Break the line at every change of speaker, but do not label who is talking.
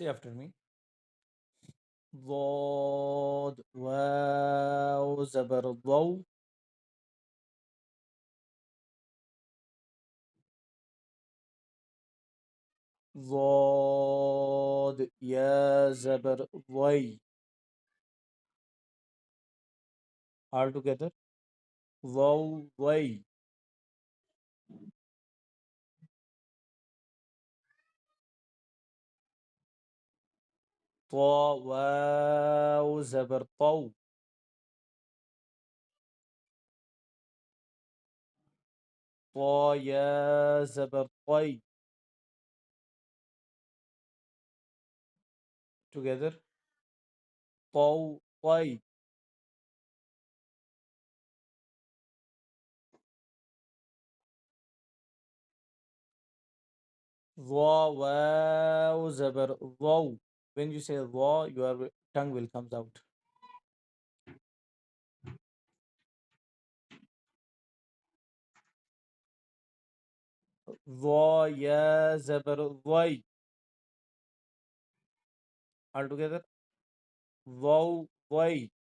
Say after me. ضاد واو زبر ضو. ضاد يا زبر ضي. All together. ضو ضي. طا واو زبر طو. طا يا زبر طي. Together. طو طي. ضا واو زبر ضو. When you say ضا, your tongue will comes out. ضا يا زبر ضي. All together. ضو ضي.